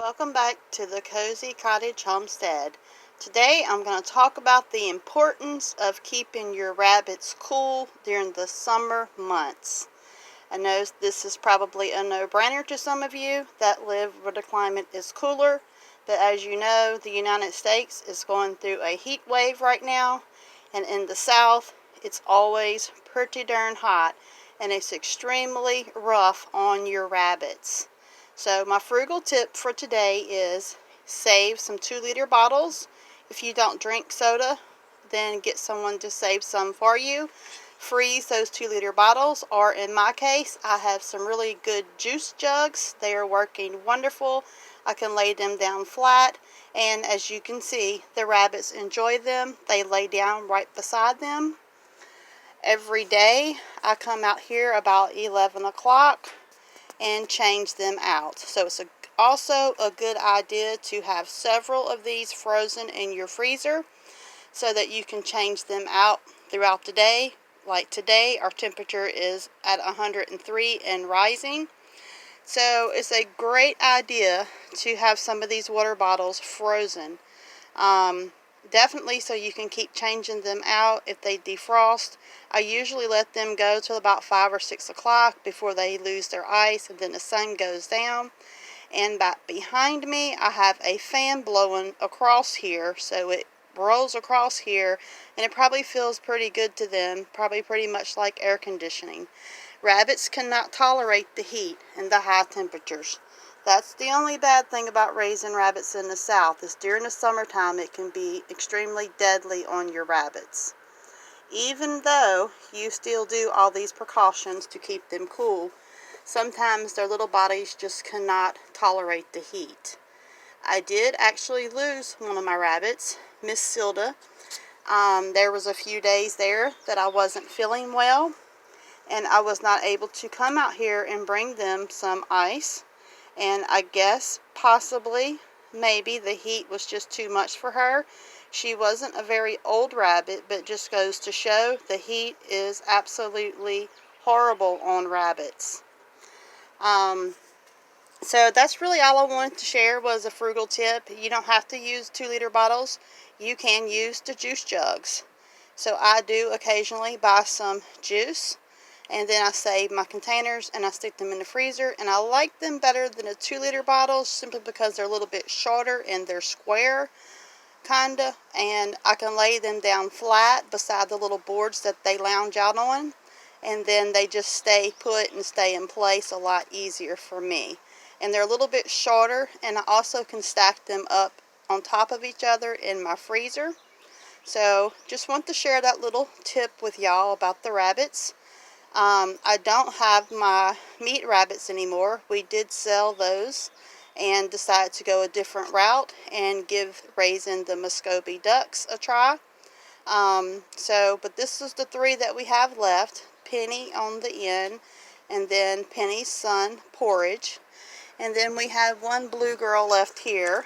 Welcome back to the Cozy Cottage Homestead. Today I'm going to talk about the importance of keeping your rabbits cool during the summer months. I know this is probably a no-brainer to some of you that live where the climate is cooler, but as you know, the United States is going through a heat wave right now, and in the South it's always pretty darn hot, and it's extremely rough on your rabbits. So my frugal tip for today is save some 2-liter bottles. If you don't drink soda, then get someone to save some for you. Freeze those 2-liter bottles, or in my case, I have some really good juice jugs. They are working wonderful. I can lay them down flat, and as you can see, the rabbits enjoy them. They lay down right beside them. Every day, I come out here about 11 o'clock and change them out. So it's also a good idea to have several of these frozen in your freezer so that you can change them out throughout the day. Like today, our temperature is at 103 and rising. So it's a great idea to have some of these water bottles frozen. Definitely so you can keep changing them out if they defrost. I usually let them go till about 5 or 6 o'clock before they lose their ice, and then the sun goes down. And back behind me, I have a fan blowing across here, so it rolls across here, and it probably feels pretty good to them, probably pretty much like air conditioning. Rabbits cannot tolerate the heat and the high temperatures. That's the only bad thing about raising rabbits in the South, is during the summertime it can be extremely deadly on your rabbits. Even though you still do all these precautions to keep them cool, sometimes their little bodies just cannot tolerate the heat. I did actually lose one of my rabbits, Miss Silda. There was a few days there that I wasn't feeling well, and I was not able to come out here and bring them some ice. And I guess possibly, maybe the heat was just too much for her. She wasn't a very old rabbit, but just goes to show the heat is absolutely horrible on rabbits. So that's really all I wanted to share, was a frugal tip. You don't have to use 2-liter bottles. You can use the juice jugs. So I do occasionally buy some juice, and then I save my containers and I stick them in the freezer, and I like them better than the 2-liter bottles simply because they're a little bit shorter and they're square kinda, and I can lay them down flat beside the little boards that they lounge out on, and then they just stay put and stay in place a lot easier for me. And they're a little bit shorter, and I also can stack them up on top of each other in my freezer. So just want to share that little tip with y'all about the rabbits. I don't have my meat rabbits anymore. We did sell those and decided to go a different route and give raising the Muscovy ducks a try. But this is the 3 that we have left. Penny on the end, and then Penny's son, Porridge. And then we have one blue girl left here.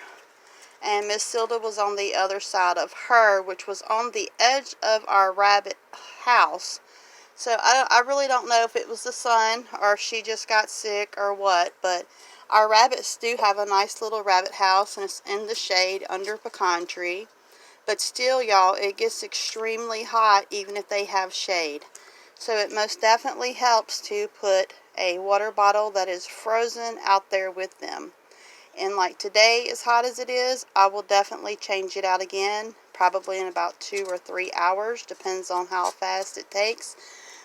And Miss Silda was on the other side of her, which was on the edge of our rabbit house. So I really don't know if it was the sun or if she just got sick or what, but our rabbits do have a nice little rabbit house, and it's in the shade under a pecan tree. But still, y'all, it gets extremely hot even if they have shade. So it most definitely helps to put a water bottle that is frozen out there with them. And like today, as hot as it is, I will definitely change it out again, probably in about 2 or 3 hours, depends on how fast it takes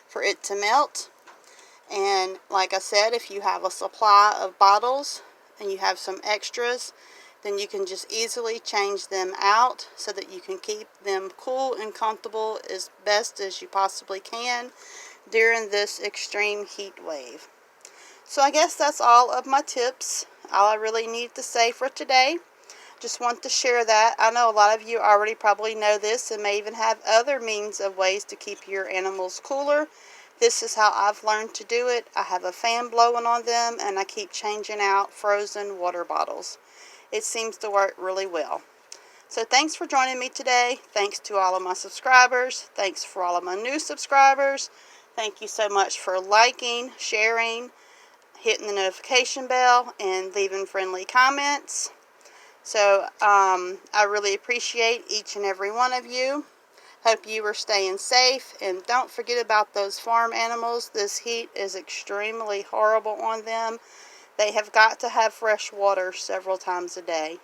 for it to melt. And like I said, if you have a supply of bottles and you have some extras, then you can just easily change them out so that you can keep them cool and comfortable as best as you possibly can during this extreme heat wave. So I guess that's all of my tips, all I really need to say for today. Just want to share that. I know a lot of you already probably know this and may even have other means of ways to keep your animals cooler. This is how I've learned to do it. I have a fan blowing on them, and I keep changing out frozen water bottles. It seems to work really well. So thanks for joining me today. Thanks to all of my subscribers. Thanks for all of my new subscribers. Thank you so much for liking, sharing, hitting the notification bell, and leaving friendly comments. So I really appreciate each and every one of you. Hope you are staying safe, and don't forget about those farm animals. This heat is extremely horrible on them. They have got to have fresh water several times a day.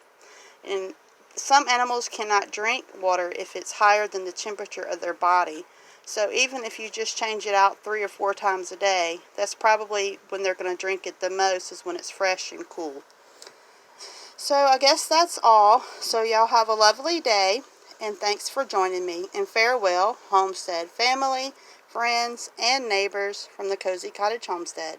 And some animals cannot drink water if it's higher than the temperature of their body. So even if you just change it out 3 or 4 times a day, that's probably when they're going to drink it the most, is when it's fresh and cool. So I guess that's all. So y'all have a lovely day, and thanks for joining me. And farewell, Homestead family, friends, and neighbors from the Cozy Cottage Homestead.